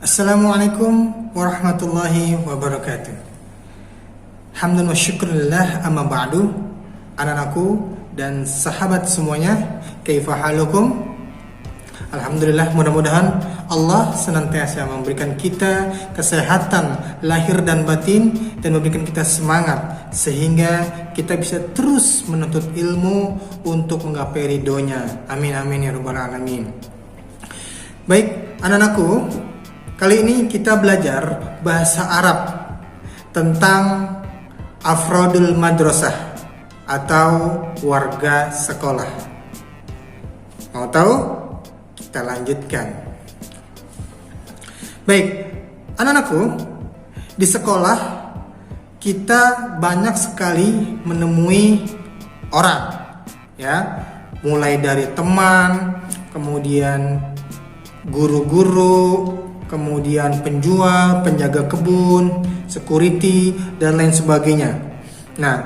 Assalamualaikum warahmatullahi wabarakatuh. Hamdan wa syukurillah amma ba'du. Anak-anakku dan sahabat semuanya, kaifa halukum? Alhamdulillah, mudah-mudahan Allah senantiasa memberikan kita kesehatan lahir dan batin dan memberikan kita semangat sehingga kita bisa terus menuntut ilmu untuk menggapai ridhonya. Amin amin ya rabbal alamin. Baik, anak-anakku, kali ini kita belajar bahasa Arab tentang afrodul madrasah atau warga sekolah. Mau tahu? Kita lanjutkan. Baik, anak-anakku, di sekolah kita banyak sekali menemui orang, ya, mulai dari teman, kemudian guru-guru, kemudian penjual, penjaga kebun, security, dan lain sebagainya. Nah,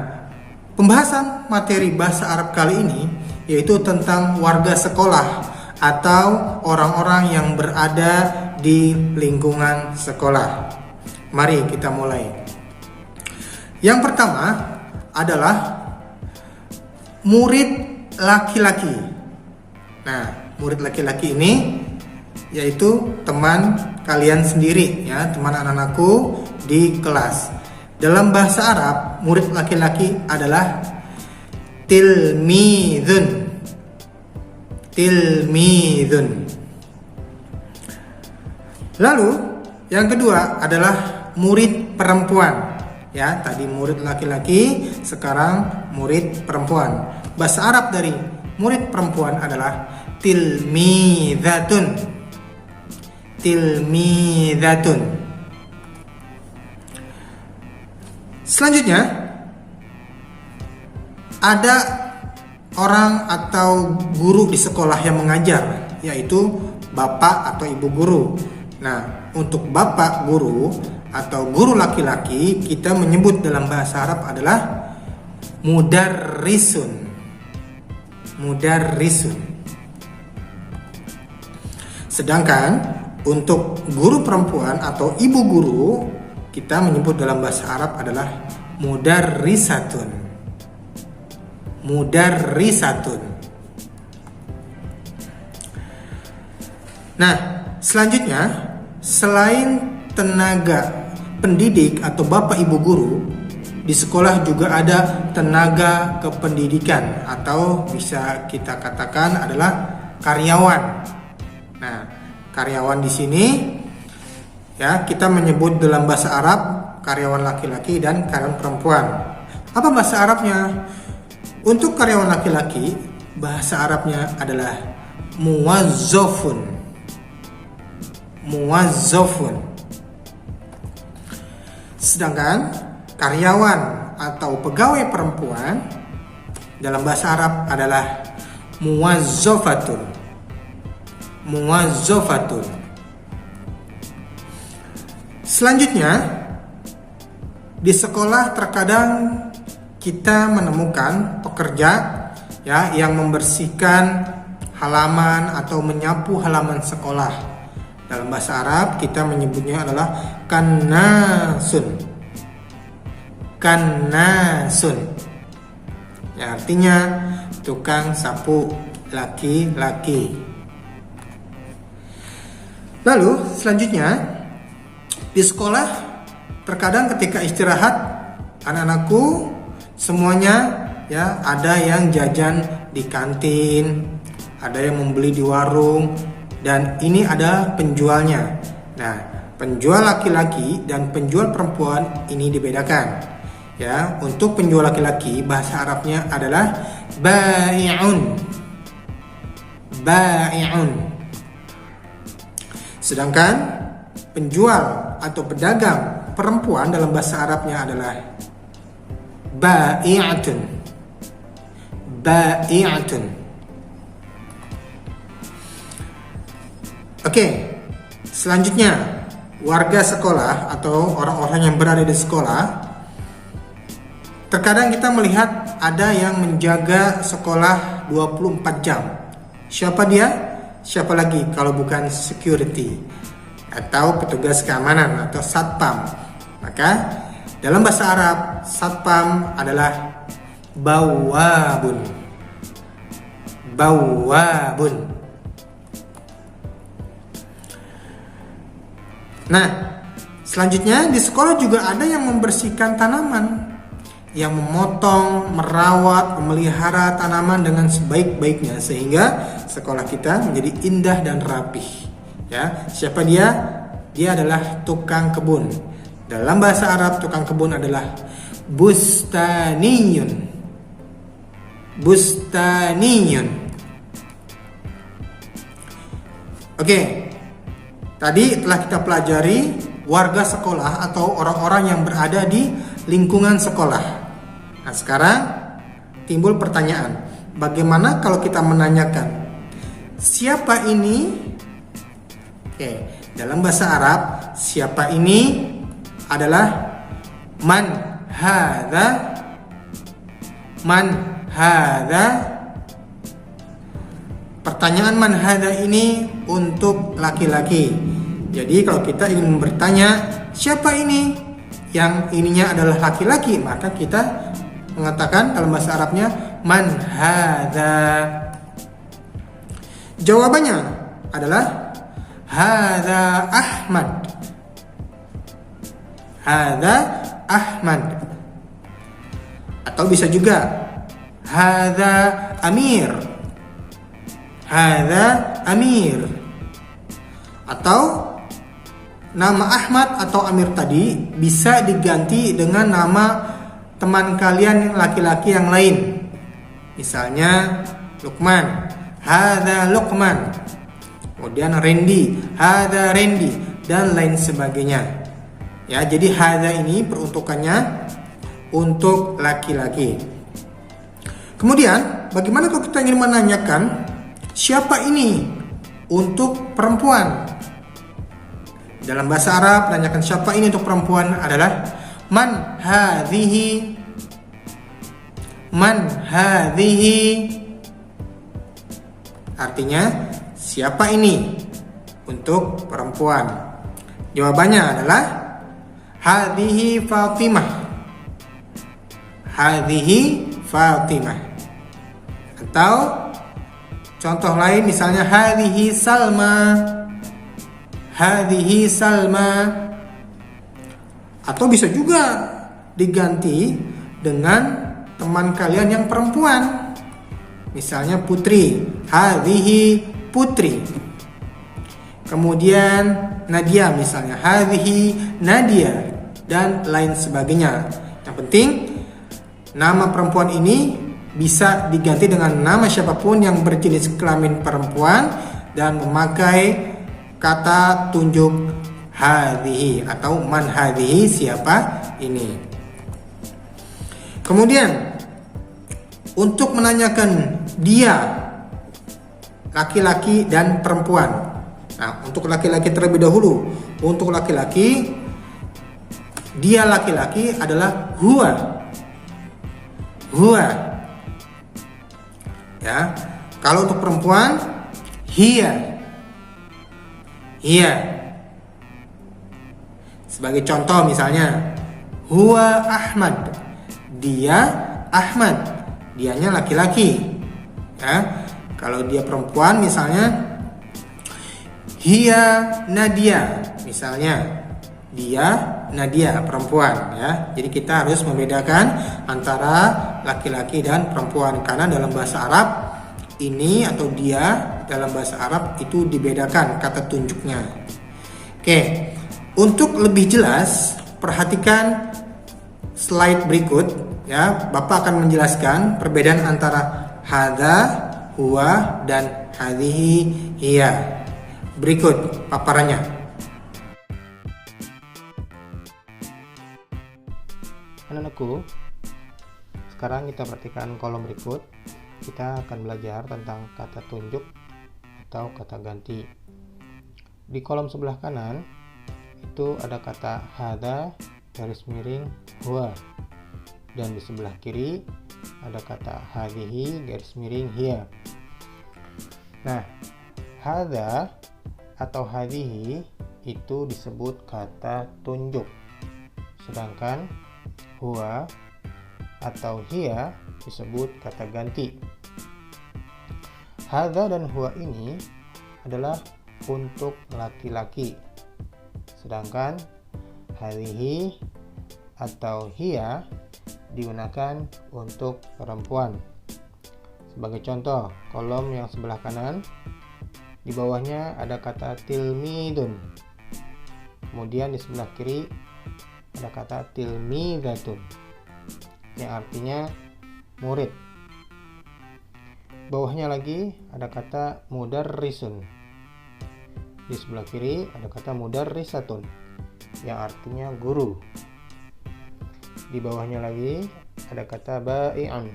pembahasan materi bahasa Arab kali ini yaitu tentang warga sekolah atau orang-orang yang berada di lingkungan sekolah. Mari kita mulai. Yang pertama adalah murid laki-laki. Nah, murid laki-laki ini yaitu teman kalian sendiri, ya, teman anak-anakku di kelas. Dalam bahasa Arab, murid laki-laki adalah tilmidun. Tilmidun. Lalu yang kedua adalah murid perempuan. Ya, tadi murid laki-laki, sekarang murid perempuan. Bahasa Arab dari murid perempuan adalah tilmidatun. Tilmidatun. Selanjutnya ada orang atau guru di sekolah yang mengajar, yaitu bapak atau ibu guru. Nah, untuk bapak guru atau guru laki-laki kita menyebut dalam bahasa Arab adalah mudarrisun. Mudarrisun. Sedangkan untuk guru perempuan atau ibu guru kita menyebut dalam bahasa Arab adalah mudarrisatun. Mudarrisatun. Nah, selanjutnya selain tenaga pendidik atau bapak ibu guru, di sekolah juga ada tenaga kependidikan atau bisa kita katakan adalah karyawan. Nah, karyawan di sini ya kita menyebut dalam bahasa Arab karyawan laki-laki dan karyawan perempuan. Apa bahasa Arabnya? Untuk karyawan laki-laki, bahasa Arabnya adalah muwazzafun. Muwazzafun. Sedangkan karyawan atau pegawai perempuan dalam bahasa Arab adalah muwazzafatun. Muwazzafatun. Selanjutnya, di sekolah terkadang kita menemukan pekerja, ya, yang membersihkan halaman atau menyapu halaman sekolah. Dalam bahasa Arab kita menyebutnya adalah kannasun. Kannasun. Ya, artinya tukang sapu laki-laki. Lalu selanjutnya di sekolah terkadang ketika istirahat anak-anakku semuanya, ya, ada yang jajan di kantin, ada yang membeli di warung, dan ini ada penjualnya. Nah, penjual laki-laki dan penjual perempuan ini dibedakan. Ya, untuk penjual laki-laki bahasa Arabnya adalah bai'un. Bai'un. Sedangkan penjual atau pedagang perempuan dalam bahasa Arabnya adalah ba'i'atun. Ba'i'atun. Oke, selanjutnya warga sekolah atau orang-orang yang berada di sekolah. Terkadang kita melihat ada yang menjaga sekolah 24 jam. Siapa dia? Siapa lagi kalau bukan security? atau petugas keamanan atau satpam. Maka dalam bahasa Arab satpam adalah bawabun. Bawabun. Nah, selanjutnya di sekolah juga ada yang membersihkan tanaman, yang memotong, merawat, memelihara tanaman dengan sebaik-baiknya sehingga sekolah kita menjadi indah dan rapih. Ya, siapa dia? Dia adalah tukang kebun. Dalam bahasa Arab tukang kebun adalah bustaniyun. Bustaniyun. Oke. Tadi telah kita pelajari warga sekolah atau orang-orang yang berada di lingkungan sekolah. Nah, sekarang timbul pertanyaan, bagaimana kalau kita menanyakan siapa ini? Oke, dalam bahasa Arab siapa ini adalah man hadza. Man hadza. Pertanyaan man hadza ini untuk laki-laki. Jadi kalau kita ingin bertanya siapa ini, yang ininya adalah laki-laki, maka kita mengatakan dalam bahasa Arabnya man hadza. Jawabannya adalah hadza Ahmad. Hadza Ahmad. Atau bisa juga hadza Amir. Hadza Amir. Atau nama Ahmad atau Amir tadi bisa diganti dengan nama teman kalian laki-laki yang lain. Misalnya Lukman, hadza Lukman. Kemudian Randy, hadza Randy, dan lain sebagainya. Ya, jadi hadza ini peruntukannya untuk laki-laki. Kemudian, bagaimana kalau kita ingin menanyakan siapa ini untuk perempuan? Dalam bahasa Arab, menanyakan siapa ini untuk perempuan adalah man hadhihi. Man hadhihi. Artinya siapa ini untuk perempuan? Jawabannya adalah hadhihi Fatimah. Hadhihi Fatimah. Atau contoh lain misalnya hadhihi Salma. Hadhihi Salma. Atau bisa juga diganti dengan teman kalian yang perempuan. Misalnya Putri, hadhihi Putri. Kemudian Nadia misalnya, hadhihi Nadia, dan lain sebagainya. Yang penting nama perempuan ini bisa diganti dengan nama siapapun yang berjenis kelamin perempuan dan memakai kata tunjuk hadhihi atau man hadhihi, siapa ini. Kemudian untuk menanyakan dia laki-laki dan perempuan. Nah, untuk laki-laki terlebih dahulu. Untuk laki-laki, dia laki-laki adalah huwa. Huwa. Ya. Kalau untuk perempuan, hiya. Hiya. Sebagai contoh misalnya, huwa Ahmad. Dia Ahmad. Dianya laki-laki. Ya. Kalau dia perempuan misalnya hiya Nadia, misalnya dia Nadia perempuan, ya. Jadi kita harus membedakan antara laki-laki dan perempuan karena dalam bahasa Arab ini atau dia dalam bahasa Arab itu dibedakan kata tunjuknya. Oke, untuk lebih jelas perhatikan slide berikut, ya. Bapak akan menjelaskan perbedaan antara hadza, huwa, dan hadhihi, hiya. Berikut paparannya. Anak-anakku, sekarang kita perhatikan kolom berikut. Kita akan belajar tentang kata tunjuk atau kata ganti. Di kolom sebelah kanan itu ada kata hadza garis miring huwa, dan di sebelah kiri ada kata hadhihi garis miring hiya. Nah, hadza atau hadhihi itu disebut kata tunjuk, sedangkan huwa atau hiya disebut kata ganti. Hadza dan huwa ini adalah untuk laki-laki, sedangkan hadhihi atau hiya digunakan untuk perempuan. Sebagai contoh, kolom yang sebelah kanan, di bawahnya ada kata tilmidun, kemudian di sebelah kiri ada kata tilmidatun yang artinya murid. Bawahnya lagi ada kata mudarrisun, di sebelah kiri ada kata mudarrisatun yang artinya guru. Di bawahnya lagi ada kata ba'i'an,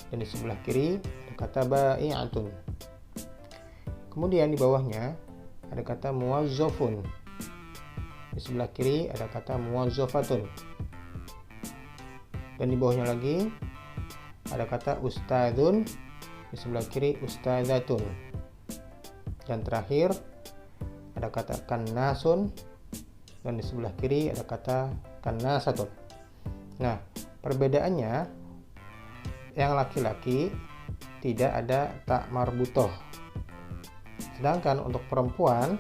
dan di sebelah kiri ada kata ba'i'atun. Kemudian di bawahnya ada kata muwazzafun, di sebelah kiri ada kata muwazzafatun, dan di bawahnya lagi ada kata ustadzun, di sebelah kiri ustadzatun, dan terakhir ada kata kannasun, dan di sebelah kiri ada kata kannasatun. Nah, perbedaannya, yang laki-laki tidak ada tak marbutoh, sedangkan untuk perempuan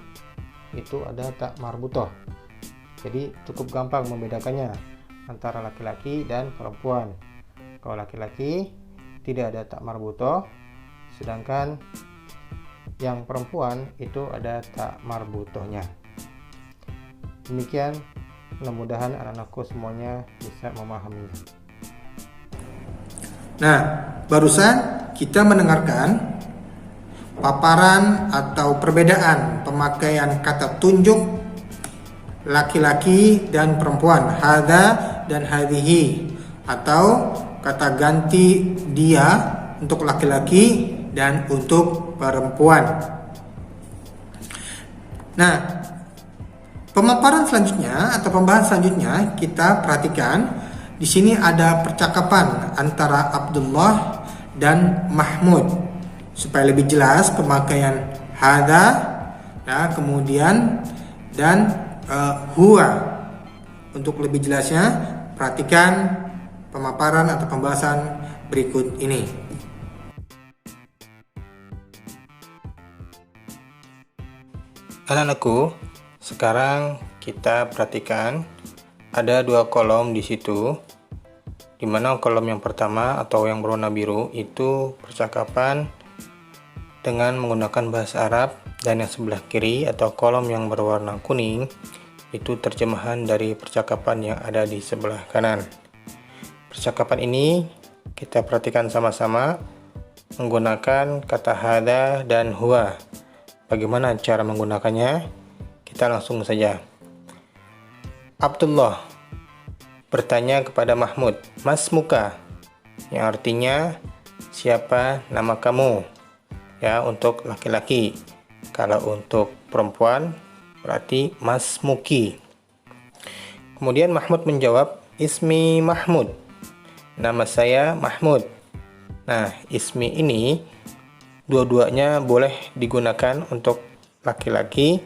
itu ada tak marbutoh. Jadi cukup gampang membedakannya antara laki-laki dan perempuan. Kalau laki-laki tidak ada tak marbutoh, sedangkan yang perempuan itu ada tak marbutohnya. Demikian, mudah-mudahan anak-anakku semuanya bisa memahaminya. Nah, barusan kita mendengarkan paparan atau perbedaan pemakaian kata tunjuk laki-laki dan perempuan, hadza dan hadhihi, atau kata ganti dia untuk laki-laki dan untuk perempuan. Nah, pemaparan selanjutnya atau pembahasan selanjutnya kita perhatikan. Di sini ada percakapan antara Abdullah dan Mahmud. Supaya lebih jelas pemakaian hadza, ya, kemudian dan huwa. Untuk lebih jelasnya, perhatikan pemaparan atau pembahasan berikut ini. Anak-anakku, sekarang kita perhatikan ada dua kolom di situ, di mana kolom yang pertama atau yang berwarna biru itu percakapan dengan menggunakan bahasa Arab, dan yang sebelah kiri atau kolom yang berwarna kuning itu terjemahan dari percakapan yang ada di sebelah kanan. Percakapan ini kita perhatikan sama-sama menggunakan kata hadza dan huwa. Bagaimana cara menggunakannya? Kita langsung saja. Abdullah bertanya kepada Mahmud, "Mas muka?" yang artinya siapa nama kamu? Ya, untuk laki-laki. Kalau untuk perempuan berarti Mas Muki. Kemudian Mahmud menjawab, "Ismi Mahmud." Nama saya Mahmud. Nah, ismi ini dua-duanya boleh digunakan untuk laki-laki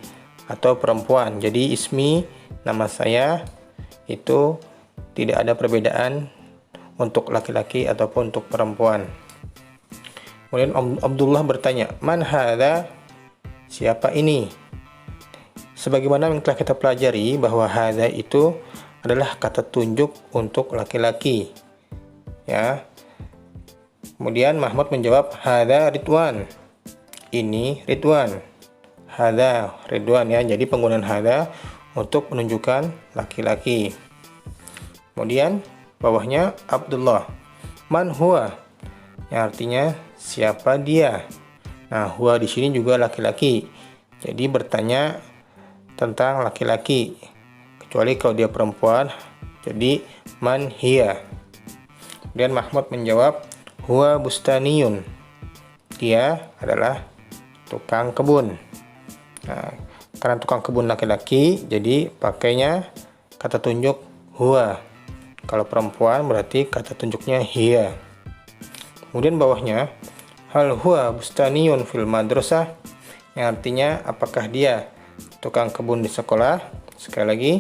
atau perempuan. Jadi ismi, nama saya, itu tidak ada perbedaan untuk laki-laki ataupun untuk perempuan. Kemudian Abdullah bertanya, "Man hadza?" Siapa ini? Sebagaimana yang telah kita pelajari bahwa hadza itu adalah kata tunjuk untuk laki-laki. Ya. Kemudian Mahmud menjawab, "Hadza Ridwan." Ini Ridwan. Hadza Ridwan, ya. Jadi penggunaan hadza untuk menunjukkan laki-laki. Kemudian bawahnya Abdullah. "Man huwa?" Yang artinya siapa dia. Nah, huwa di sini juga laki-laki. Jadi bertanya tentang laki-laki. Kecuali kalau dia perempuan, jadi man hiya. Kemudian Mahmud menjawab, "Huwa bustaniyun." Dia adalah tukang kebun. Nah, karena tukang kebun laki-laki, jadi pakainya kata tunjuk huwa. Kalau perempuan berarti kata tunjuknya hiya. Kemudian bawahnya, "Hal huwa bustaniyun fil madrasah?" yang artinya apakah dia tukang kebun di sekolah. Sekali lagi,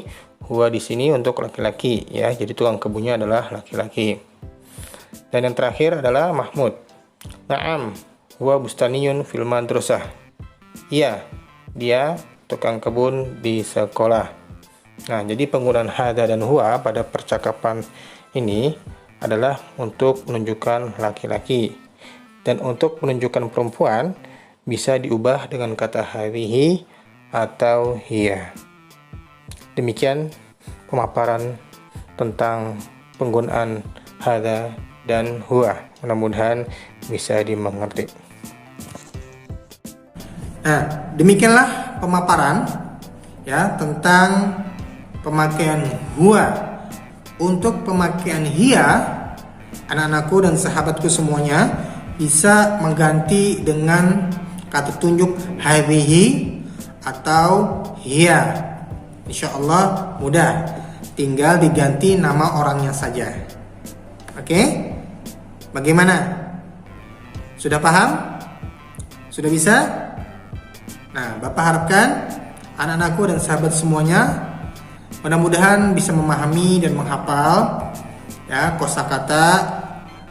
huwa di sini untuk laki-laki ya. Jadi tukang kebunnya adalah laki-laki. Dan yang terakhir adalah Mahmud. Na'am, huwa bustaniyun fil madrasah. Iya, dia tukang kebun di sekolah. Nah, jadi penggunaan hada dan huwa pada percakapan ini adalah untuk menunjukkan laki-laki. Dan untuk menunjukkan perempuan bisa diubah dengan kata hadhihi atau hiya. Demikian pemaparan tentang penggunaan hada dan huwa. Mudah-mudahan bisa dimengerti. Nah, demikianlah pemaparan ya tentang pemakaian huwa. Untuk pemakaian hiya, anak-anakku dan sahabatku semuanya bisa mengganti dengan kata tunjuk hadhihi atau hiya. Insya Allah mudah, tinggal diganti nama orangnya saja. Oke? Bagaimana? Sudah paham? Sudah bisa? Nah, Bapak harapkan anak-anakku dan sahabat semuanya mudah-mudahan bisa memahami dan menghafal ya kosakata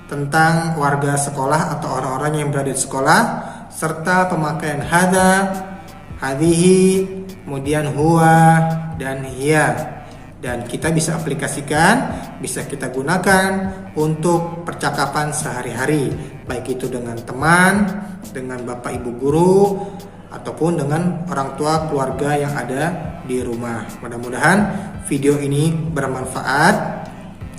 tentang warga sekolah atau orang-orang yang berada di sekolah, serta pemakaian hada, hadhihi, kemudian huwa dan hiya. Dan kita bisa aplikasikan, bisa kita gunakan untuk percakapan sehari-hari, baik itu dengan teman, dengan bapak ibu guru, ataupun dengan orang tua keluarga yang ada di rumah. Mudah-mudahan video ini bermanfaat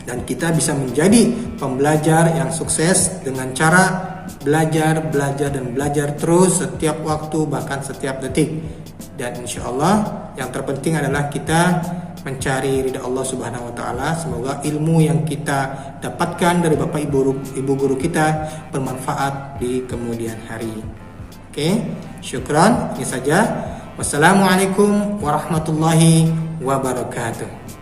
dan kita bisa menjadi pembelajar yang sukses dengan cara belajar dan belajar terus setiap waktu, bahkan setiap detik. Dan insya Allah yang terpenting adalah kita mencari ridha Allah Subhanahu wa Ta'ala. Semoga ilmu yang kita dapatkan dari bapak ibu guru kita bermanfaat di kemudian hari. Oke, syukran. Ini saja. Wassalamualaikum warahmatullahi wabarakatuh.